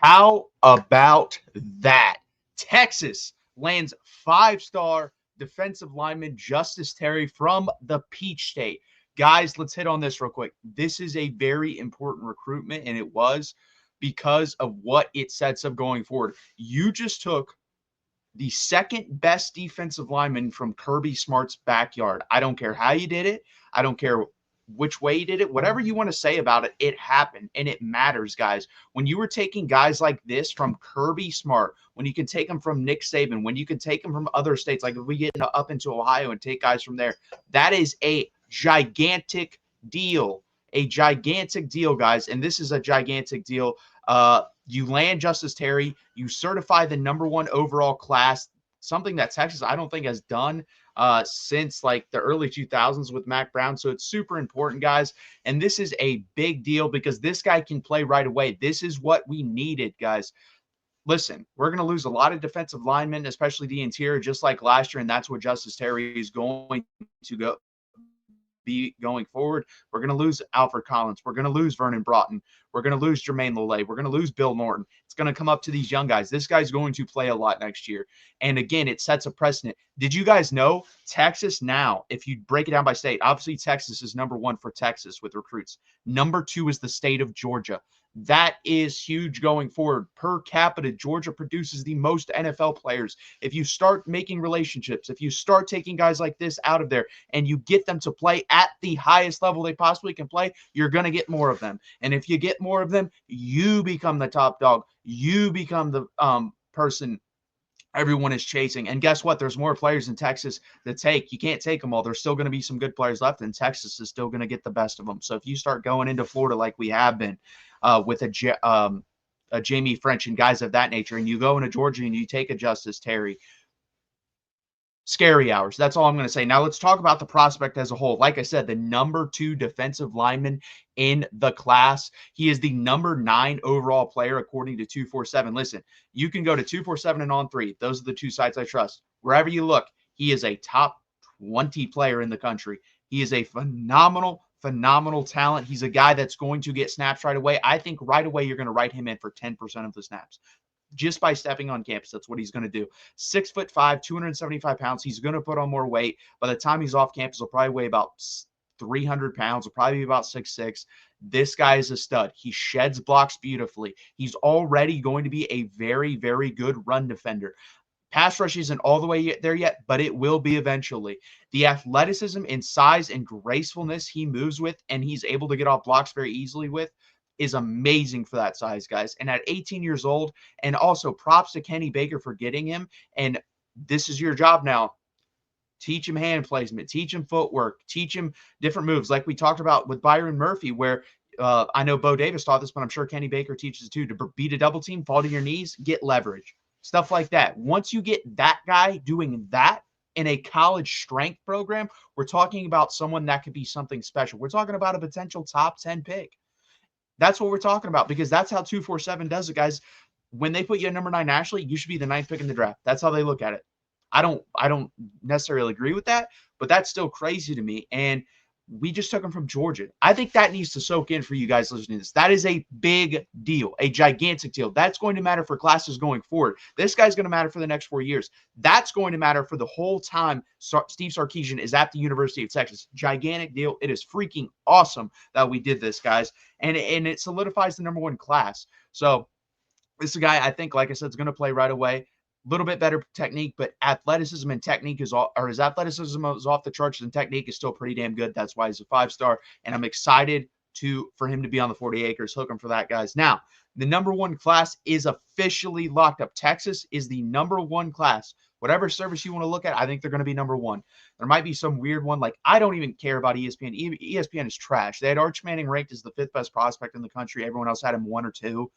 How about that? Texas lands five-star defensive lineman Justus Terry from the Peach State. Guys, let's hit on this real quick. This is a very important recruitment, and it was because of what it sets up going forward. You just took the second best defensive lineman from Kirby Smart's backyard. I don't care how you did it. I don't care which way you did it. Whatever you want to say about it, it happened, and it matters, guys. When you were taking guys like this from Kirby Smart, when you can take them from Nick Saban, when you can take them from other states, like if we get up into Ohio and take guys from there, that is a gigantic deal. A gigantic deal, guys. And this is a gigantic deal. You land Justus Terry, you certify the #1 overall class, something that Texas I don't think has done since like the early 2000s with Mac Brown. So it's super important, guys. And this is a big deal because this guy can play right away. This is what we needed, guys. Listen, we're going to lose a lot of defensive linemen, especially the interior, just like last year. And that's what Justus Terry is going to be going forward. We're going to lose Alfred Collins. We're going to lose Vernon Broughton. We're going to lose Jermaine Lelay. We're going to lose Bill Norton. It's going to come up to these young guys. This guy's going to play a lot next year. And again, it sets a precedent. Did you guys know Texas now, if you break it down by state, obviously Texas is #1 for Texas with recruits. #2 is the state of Georgia. That is huge going forward. Per capita, Georgia produces the most NFL players. If you start making relationships, if you start taking guys like this out of there and you get them to play at the highest level they possibly can play, you're going to get more of them. And if you get more of them, you become the top dog. You become the person everyone is chasing. And guess what? There's more players in Texas to take. You can't take them all. There's still going to be some good players left, and Texas is still going to get the best of them. So if you start going into Florida like we have been with a Jamie French and guys of that nature, and you go into Georgia and you take a Justus Terry, scary hours. That's all I'm going to say. Now let's talk about the prospect as a whole. Like I said, the #2 defensive lineman in the class. He is the #9 overall player according to 247. Listen, you can go to 247 and On3. Those are the two sites I trust. Wherever you look, he is a top 20 player in the country. He is a phenomenal talent. He's a guy that's going to get snaps right away. I think right away you're going to write him in for 10% of the snaps just by stepping on campus. That's what he's going to do. 6'5", 275 pounds. He's going to put on more weight. By the time he's off campus, he'll probably weigh about 300 pounds. He'll probably be about 6'6". This guy is a stud. He sheds blocks beautifully. He's already going to be a very, very good run defender. Pass rush isn't all the way there yet, but it will be eventually. The athleticism and size and gracefulness he moves with and he's able to get off blocks very easily with is amazing for that size, guys. And at 18 years old, and also props to Kenny Baker for getting him. And this is your job now. Teach him hand placement, teach him footwork, teach him different moves like we talked about with Byron Murphy, where I know Bo Davis taught this, but I'm sure Kenny Baker teaches it too. To beat a double team, fall to your knees, get leverage, stuff like that. Once you get that guy doing that in a college strength program, we're talking about someone that could be something special. We're talking about a potential top 10 pick. That's what we're talking about because that's how 247 does it, guys. When they put you at #9 nationally, you should be the 9th pick in the draft. That's how they look at it. I don't necessarily agree with that, but that's still crazy to me. And we just took him from Georgia. I think that needs to soak in for you guys listening to this. That is a big deal, a gigantic deal. That's going to matter for classes going forward. This guy's going to matter for the next 4 years. That's going to matter for the whole time Steve Sarkisian is at the University of Texas. Gigantic deal. It is freaking awesome that we did this, guys. And it solidifies the #1 class. So this is a guy I think, like I said, is going to play right away. Little bit better technique, but athleticism and technique is all, or his athleticism is off the charts and technique is still pretty damn good. That's why he's a 5-star. And I'm excited for him to be on the 40 acres. Hook him for that, guys. Now, the #1 class is officially locked up. Texas is the #1 class. Whatever service you want to look at, I think they're going to be #1. There might be some weird one. Like, I don't even care about ESPN. ESPN is trash. They had Arch Manning ranked as the 5th best prospect in the country. Everyone else had him 1 or 2.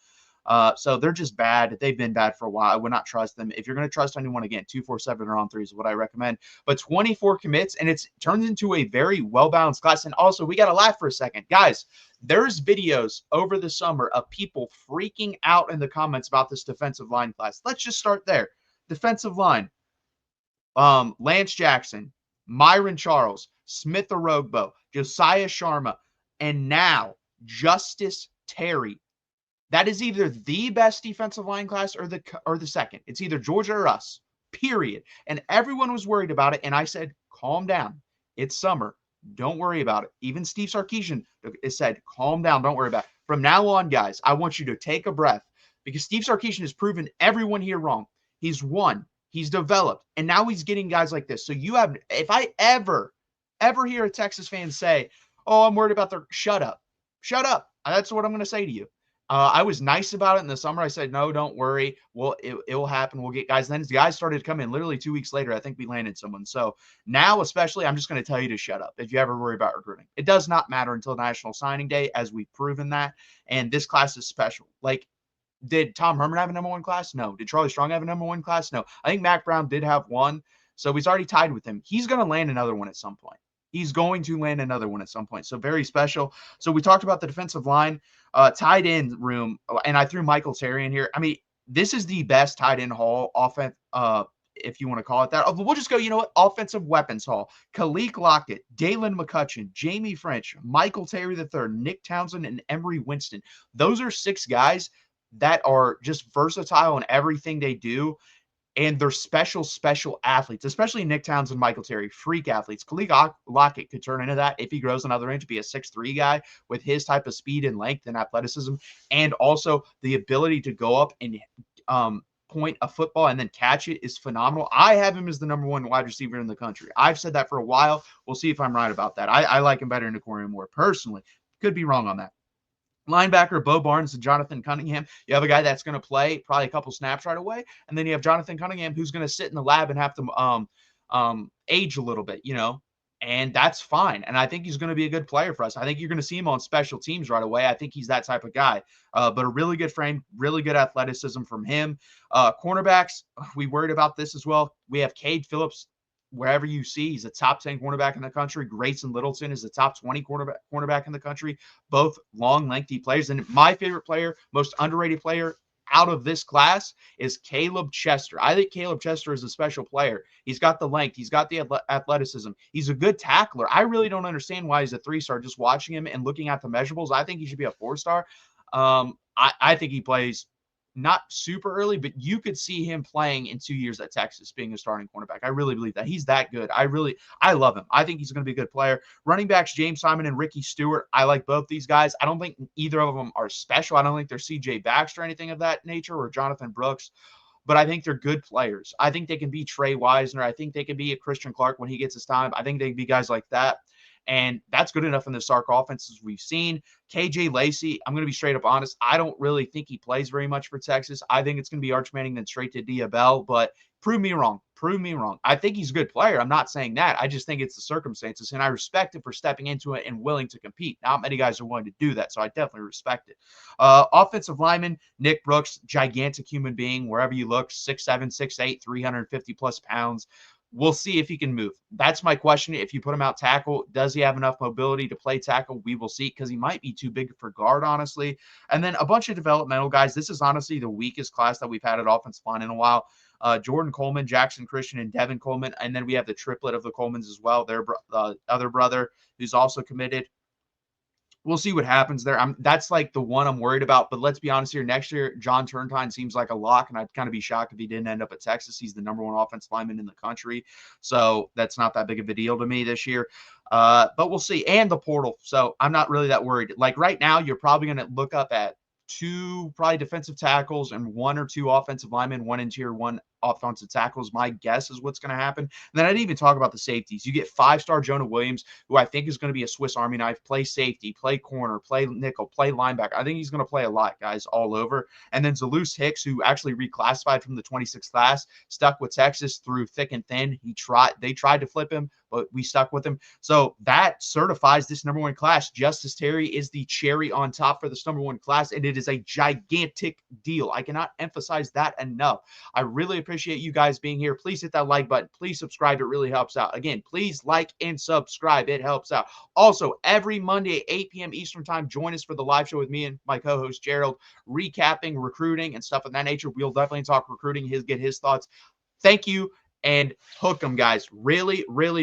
So they're just bad. They've been bad for a while. I would not trust them. If you're going to trust anyone, again, 247 or On3 is what I recommend. But 24 commits, and it's turned into a very well-balanced class. And also, we got to laugh for a second. Guys, there's videos over the summer of people freaking out in the comments about this defensive line class. Let's just start there. Defensive line. Lance Jackson, Myron Charles, Smith Orogbo, Josiah Sharma, and now Justus Terry. That is either the best defensive line class or the second. It's either Georgia or us, period. And everyone was worried about it. And I said, calm down. It's summer. Don't worry about it. Even Steve Sarkisian said, calm down. Don't worry about it. From now on, guys, I want you to take a breath because Steve Sarkisian has proven everyone here wrong. He's won. He's developed. And now he's getting guys like this. So if I ever hear a Texas fan say, oh, I'm worried about their, shut up. Shut up. That's what I'm going to say to you. I was nice about it in the summer. I said, no, don't worry. Well, it will happen. We'll get guys. And then as the guys started to come in, literally 2 weeks later, I think we landed someone. So now, especially, I'm just going to tell you to shut up if you ever worry about recruiting. It does not matter until National Signing Day, as we've proven that. And this class is special. Like, did Tom Herman have a number one class? No. Did Charlie Strong have a number one class? No. I think Mac Brown did have one. So he's already tied with him. He's going to land another one at some point. He's going to land another one at some point. So very special. So we talked about the defensive line, tight end room, and I threw Michael Terry in here. I mean, this is the best tight end haul offense, if you want to call it that. Oh, we'll just go, you know what? Offensive weapons haul. Khalil Lockett, Dalen McCutcheon, Jamie French, Michael Terry III, Nick Townsend, and Emery Winston. Those are 6 guys that are just versatile in everything they do. And they're special athletes, especially Nick Townsend, Michael Terry, freak athletes. Khalil Lockett could turn into that if he grows another inch, be a 6'3" guy with his type of speed and length and athleticism, and also the ability to go up and point a football and then catch it is phenomenal. I have him as the number 1 wide receiver in the country. I've said that for a while. We'll see if I'm right about that. I like him better than Corey Moore personally. Could be wrong on that. Linebacker Bo Barnes and Jonathan Cunningham. You have a guy that's going to play probably a couple snaps right away, and then you have Jonathan Cunningham who's going to sit in the lab and have to age a little bit, and that's fine. And I think he's going to be a good player for us. I think you're going to see him on special teams right away. I think he's that type of guy. But a really good frame, really good athleticism from him. Cornerbacks, we worried about this as well. We have Cade Phillips. Wherever you see, he's a top 10 cornerback in the country. Grayson Littleton is a top 20 cornerback in the country. Both long, lengthy players. And my favorite player, most underrated player out of this class is Caleb Chester. I think Caleb Chester is a special player. He's got the length. He's got the athleticism. He's a good tackler. I really don't understand why he's a 3-star just watching him and looking at the measurables. I think he should be a 4-star. I think he plays not super early, but you could see him playing in 2 years at Texas, being a starting cornerback. I really believe that. He's that good. I love him. I think he's going to be a good player. Running backs, James Simon and Ricky Stewart. I like both these guys. I don't think either of them are special. I don't think they're CJ Baxter or anything of that nature or Jonathan Brooks, but I think they're good players. I think they can be Trey Wisner. I think they can be a Christian Clark when he gets his time. I think they can be guys like that. And that's good enough in the Sark offenses we've seen. KJ Lacey, I'm going to be straight up honest. I don't really think he plays very much for Texas. I think it's going to be Arch Manning then straight to Diabell, but prove me wrong. Prove me wrong. I think he's a good player. I'm not saying that. I just think it's the circumstances, and I respect him for stepping into it and willing to compete. Not many guys are willing to do that, so I definitely respect it. Offensive lineman, Nick Brooks, gigantic human being. Wherever you look, 6'7", 6'8", 350-plus pounds. We'll see if he can move. That's my question. If you put him out tackle, does he have enough mobility to play tackle? We will see, because he might be too big for guard, honestly. And then a bunch of developmental guys. This is honestly the weakest class that we've had at offensive line in a while. Jordan Coleman, Jackson Christian, and Devin Coleman. And then we have the triplet of the Colemans as well. Their other brother who's also committed. We'll see what happens there. That's like the one I'm worried about. But let's be honest here. Next year, John Turntine seems like a lock, and I'd kind of be shocked if he didn't end up at Texas. He's the number 1 offensive lineman in the country. So that's not that big of a deal to me this year. But we'll see. And the portal. So I'm not really that worried. Like right now, you're probably going to look up at 2 probably defensive tackles and 1 or 2 offensive linemen, 1 interior, 1 offensive tackles. My guess is what's going to happen. And then I didn't even talk about the safeties. You get 5-star Jonah Williams, who I think is going to be a Swiss Army knife, play safety, play corner, play nickel, play linebacker. I think he's going to play a lot, guys, all over. And then Zalus Hicks, who actually reclassified from the 26th class, stuck with Texas through thick and thin. They tried to flip him, but we stuck with him. So that certifies this number 1 class. Justus Terry is the cherry on top for this number 1 class, and it is a gigantic deal. I cannot emphasize that enough. I really appreciate you guys being here. Please hit that like button. Please subscribe. It really helps out. Again, please like and subscribe. It helps out. Also, every Monday at 8 p.m. Eastern time, join us for the live show with me and my co-host Gerald, recapping recruiting and stuff of that nature. We'll definitely talk recruiting, get his thoughts. Thank you, and hook 'em, guys. Really, really